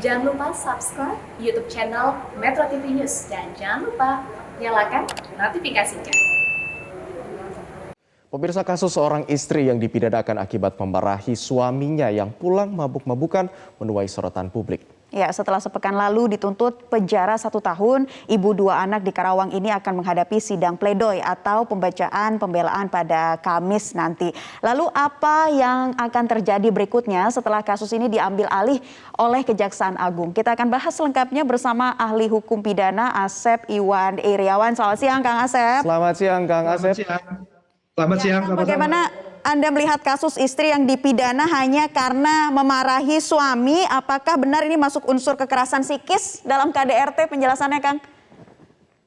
Jangan lupa subscribe YouTube channel Metro TV News dan jangan lupa nyalakan notifikasinya. Pemirsa, kasus seorang istri yang dipidanakan akibat memarahi suaminya yang pulang mabuk-mabukan menuai sorotan publik. Ya, setelah sepekan lalu dituntut penjara 1 tahun, ibu 2 anak di Karawang ini akan menghadapi sidang pledoi atau pembacaan pembelaan pada Kamis nanti. Lalu apa yang akan terjadi berikutnya setelah kasus ini diambil alih oleh Kejaksaan Agung? Kita akan bahas selengkapnya bersama ahli hukum pidana Asep Iwan Iriawan. Selamat siang, Kang Asep. Selamat siang, Kang Asep. Selamat siang. Bagaimana Anda melihat kasus istri yang dipidana hanya karena memarahi suami? Apakah benar ini masuk unsur kekerasan psikis dalam KDRT? Penjelasannya, Kang.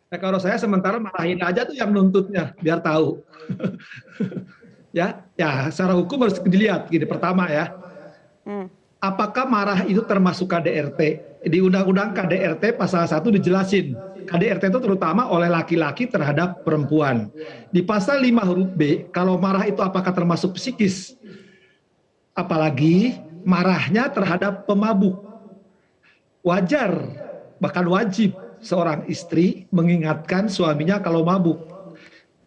Nah, kalau saya sementara marahin aja tuh yang nuntutnya, biar tahu. ya, secara hukum harus dilihat gini. Pertama ya, apakah marah itu termasuk KDRT? Di Undang-Undang KDRT pasal 1 dijelasin. KDRT itu terutama oleh laki-laki terhadap perempuan. Di pasal 5 huruf B, kalau marah itu apakah termasuk psikis? Apalagi marahnya terhadap pemabuk. Wajar, bahkan wajib seorang istri mengingatkan suaminya kalau mabuk.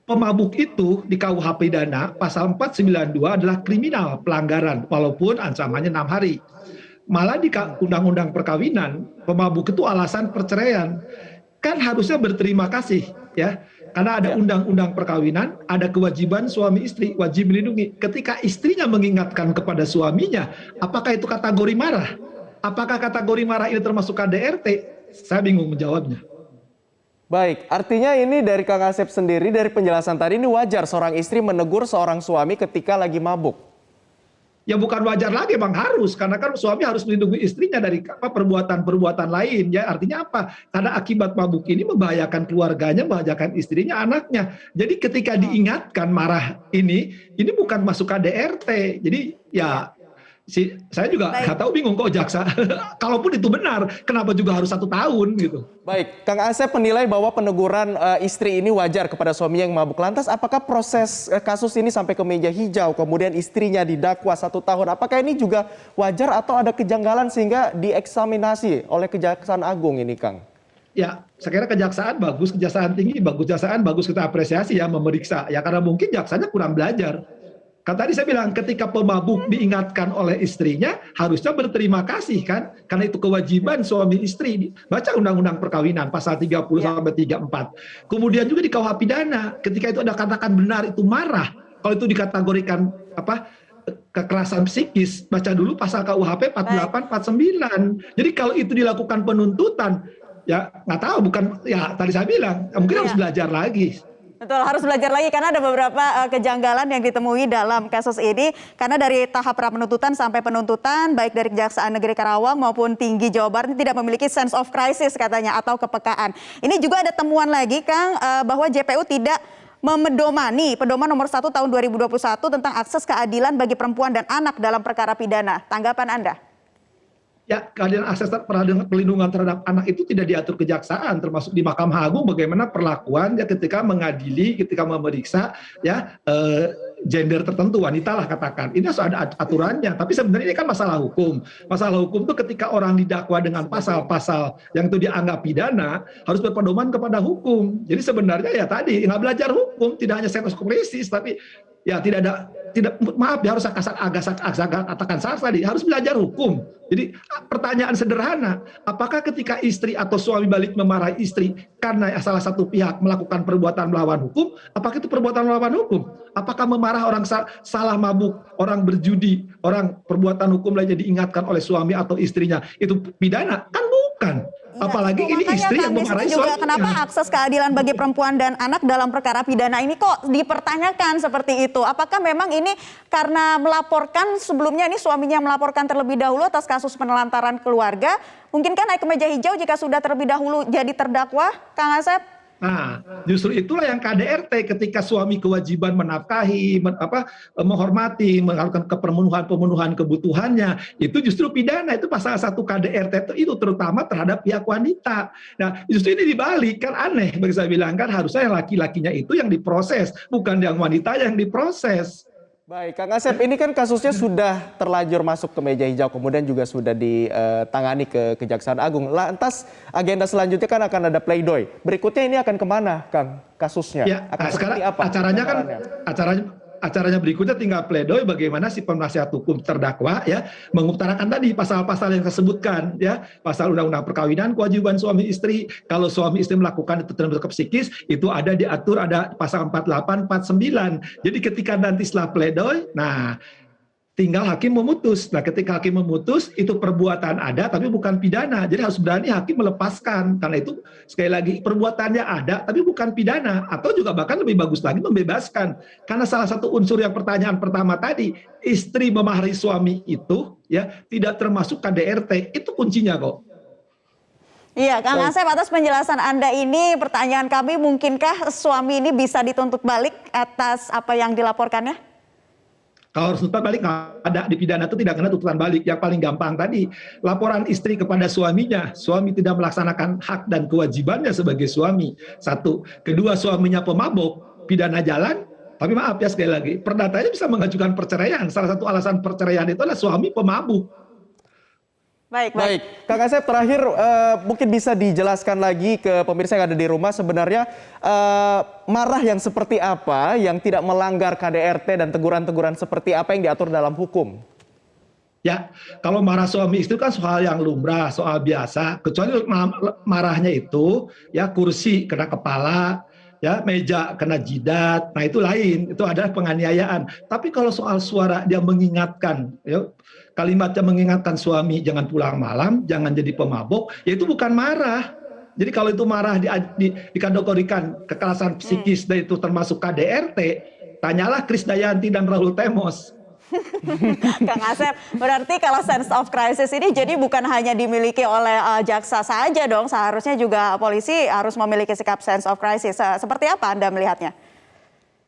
Pemabuk itu di KUH pidana pasal 492 adalah kriminal pelanggaran walaupun ancamannya 6 hari. Malah di Undang-Undang Perkawinan, pemabuk itu alasan perceraian. Kan harusnya berterima kasih ya, karena ada undang-undang perkawinan, ada kewajiban suami istri wajib melindungi. Ketika istrinya mengingatkan kepada suaminya, apakah itu kategori marah? Apakah kategori marah ini termasuk KDRT? Saya bingung menjawabnya. Baik, artinya ini dari Kang Asep sendiri, dari penjelasan tadi, ini wajar seorang istri menegur seorang suami ketika lagi mabuk? Ya bukan wajar lagi, Bang, harus, karena kan suami harus melindungi istrinya dari perbuatan-perbuatan lain ya. Artinya apa? Karena akibat mabuk ini membahayakan keluarganya, membahayakan istrinya, anaknya. Jadi ketika diingatkan marah ini bukan masuk KDRT. Jadi ya saya juga nggak tahu, bingung kok jaksa. Kalaupun itu benar, kenapa juga harus 1 tahun gitu? Baik, Kang Asep menilai bahwa peneguran istri ini wajar kepada suaminya yang mabuk. Lantas apakah proses kasus ini sampai ke meja hijau, kemudian istrinya didakwa 1 tahun, apakah ini juga wajar atau ada kejanggalan sehingga dieksaminasi oleh Kejaksaan Agung ini, Kang? Ya, saya kira kejaksaan bagus, kejaksaan tinggi bagus, kejaksaan bagus, kita apresiasi ya memeriksa. Ya karena mungkin jaksanya kurang belajar. Kan tadi saya bilang ketika pemabuk diingatkan oleh istrinya harusnya berterima kasih kan, karena itu kewajiban suami istri. Baca Undang-Undang Perkawinan pasal 30 sampai 34. Kemudian juga di KUH pidana ketika itu ada katakan benar itu marah, kalau itu dikategorikan kekerasan psikis, baca dulu pasal KUHP 48 49. Jadi kalau itu dilakukan penuntutan, ya nggak tahu, bukan ya tadi saya bilang mungkin harus belajar lagi. Betul, harus belajar lagi karena ada beberapa kejanggalan yang ditemui dalam kasus ini. Karena dari tahap pra-penuntutan sampai penuntutan, baik dari Kejaksaan Negeri Karawang maupun Tinggi Jawa Barat ini tidak memiliki sense of crisis katanya atau kepekaan. Ini juga ada temuan lagi, Kang, bahwa JPU tidak memedomani pedoman nomor 1 tahun 2021 tentang akses keadilan bagi perempuan dan anak dalam perkara pidana. Tanggapan Anda? Ya, keadilan akses perlindungan terhadap anak itu tidak diatur kejaksaan, termasuk di Mahkamah Agung bagaimana perlakuan ya ketika mengadili, ketika memeriksa ya gender tertentu, wanita lah katakan. Ini harus ada aturannya, tapi sebenarnya ini kan masalah hukum. Masalah hukum itu ketika orang didakwa dengan pasal-pasal yang itu dianggap pidana, harus berpedoman kepada hukum. Jadi sebenarnya ya tadi, nggak belajar hukum, tidak hanya sensus krisis, tapi ya maaf ya, harus agak katakan salah tadi, harus belajar hukum. Jadi pertanyaan sederhana, apakah ketika istri atau suami balik memarahi istri karena salah satu pihak melakukan perbuatan melawan hukum, apakah itu perbuatan melawan hukum? Apakah memarah orang salah mabuk, orang berjudi, orang perbuatan hukum lainnya diingatkan oleh suami atau istrinya, itu pidana? Kan bukan. Ya, apalagi ini istri yang memarahi suaminya. Kenapa akses keadilan bagi perempuan dan anak dalam perkara pidana ini kok dipertanyakan seperti itu? Apakah memang ini karena melaporkan sebelumnya, ini suaminya melaporkan terlebih dahulu atas kasus penelantaran keluarga? Mungkin kan naik ke meja hijau jika sudah terlebih dahulu jadi terdakwa, Kang Asep? Nah, justru itulah yang KDRT ketika suami kewajiban menafkahi, menghormati, melakukan pemenuhan kebutuhannya, itu justru pidana, itu pasal 1 KDRT itu terutama terhadap pihak wanita. Nah, justru ini dibalik, kan aneh bagi saya bilang, kan harusnya yang laki-lakinya itu yang diproses, bukan yang wanita yang diproses. Baik, Kang Asep, ini kan kasusnya sudah terlanjur masuk ke meja hijau, kemudian juga sudah ditangani ke Kejaksaan Agung. Lantas agenda selanjutnya kan akan ada pleidoy. Berikutnya ini akan kemana, Kang, kasusnya? Ya, Akan sekarang seperti apa? acaranya kan Gambarannya? acaranya berikutnya tinggal pledoi bagaimana si penasihat hukum terdakwa ya mengutarakan tadi pasal-pasal yang disebutkan ya, pasal undang-undang perkawinan, kewajiban suami istri, kalau suami istri melakukan itu terhadap psikis itu ada diatur, ada pasal 48 49. Jadi ketika nanti setelah pledoi, nah tinggal hakim memutus. Nah, ketika hakim memutus, itu perbuatan ada, tapi bukan pidana. Jadi harus berani hakim melepaskan. Karena itu, sekali lagi, perbuatannya ada, tapi bukan pidana. Atau juga bahkan lebih bagus lagi, membebaskan. Karena salah satu unsur yang pertanyaan pertama tadi, istri memahari suami itu, ya tidak termasuk KDRT. Itu kuncinya kok. Iya, Kang Asep, atas penjelasan Anda ini, pertanyaan kami, mungkinkah suami ini bisa dituntut balik atas apa yang dilaporkannya? Kalau harus tuntutan balik nggak ada, di pidana itu tidak kena tuntutan balik. Yang paling gampang tadi, laporan istri kepada suaminya, suami tidak melaksanakan hak dan kewajibannya sebagai suami. Satu. Kedua, suaminya pemabuk, pidana jalan. Tapi maaf ya sekali lagi, perdatanya bisa mengajukan perceraian. Salah satu alasan perceraian itu adalah suami pemabuk. Baik, Kang Asep, terakhir mungkin bisa dijelaskan lagi ke pemirsa yang ada di rumah sebenarnya marah yang seperti apa yang tidak melanggar KDRT dan teguran-teguran seperti apa yang diatur dalam hukum? Ya, kalau marah suami istri kan soal yang lumrah, soal biasa. Kecuali marahnya itu ya kursi kena kepala, ya meja kena jidat, nah itu lain, itu adalah penganiayaan. Tapi kalau soal suara dia mengingatkan, ya, kalimatnya mengingatkan suami jangan pulang malam, jangan jadi pemabuk, ya itu bukan marah. Jadi kalau itu marah dikategorikan kekerasan psikis dan itu termasuk KDRT, tanyalah Krisdayanti dan Rahul Temos. Kang Asep, berarti kalau sense of crisis ini jadi bukan hanya dimiliki oleh jaksa saja dong, seharusnya juga polisi harus memiliki sikap sense of crisis. Seperti apa Anda melihatnya?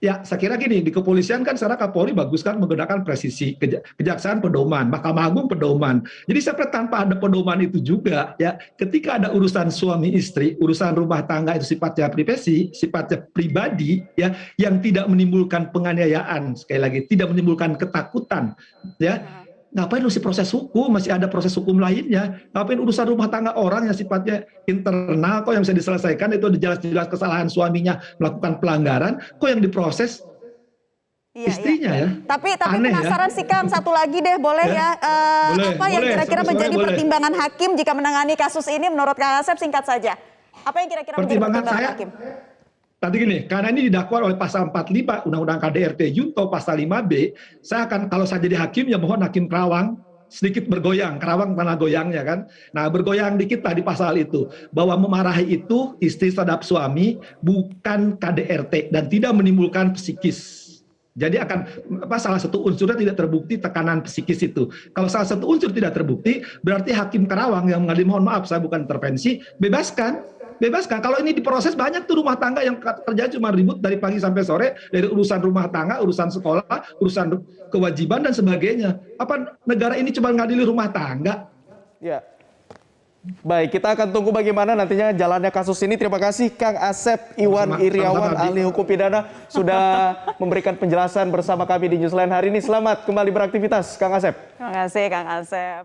Ya, saya kira gini, di kepolisian kan sekarang Kapolri bagus kan menggunakan presisi, kejaksaan pedoman, Mahkamah Agung pedoman. Jadi seperti tanpa ada pedoman itu juga, ya, ketika ada urusan suami istri, urusan rumah tangga itu sifatnya privasi, sifatnya pribadi, ya, yang tidak menimbulkan penganiayaan, sekali lagi, tidak menimbulkan ketakutan, ya. Ngapain urusan proses hukum, masih ada proses hukum lainnya. Ngapain urusan rumah tangga orang yang sifatnya internal, kok yang bisa diselesaikan itu jelas-jelas kesalahan suaminya melakukan pelanggaran, kok yang diproses istrinya ya. Tapi Aneh, penasaran ya? sih Kang, satu lagi deh boleh ya. Apa yang kira-kira menjadi boleh. pertimbangan hakim jika menangani kasus ini menurut Kang Asep, singkat saja. Apa yang kira-kira menjadi pertimbangan hakim? Tadi gini, karena ini didakwa oleh pasal 45 Undang-Undang KDRT Junto pasal 5B, saya akan kalau saya jadi hakim ya mohon hakim Kerawang sedikit bergoyang, Kerawang mana goyangnya kan. Nah, bergoyang dikit lah di pasal itu bahwa memarahi itu istri terhadap suami bukan KDRT dan tidak menimbulkan psikis. Jadi akan salah satu unsurnya tidak terbukti tekanan psikis itu. Kalau salah satu unsur tidak terbukti, berarti hakim Kerawang yang mengadili mohon maaf saya bukan intervensi, bebaskan. Kalau ini diproses banyak tuh rumah tangga yang kerja cuma ribut dari pagi sampai sore, dari urusan rumah tangga, urusan sekolah, urusan kewajiban dan sebagainya. Apa negara ini cuma ngadili rumah tangga? Ya. Baik, kita akan tunggu bagaimana nantinya jalannya kasus ini. Terima kasih Kang Asep Iwan Iriawan, ahli hukum pidana, sudah memberikan penjelasan bersama kami di Newsline hari ini. Selamat kembali beraktivitas, Kang Asep. Terima kasih Kang Asep.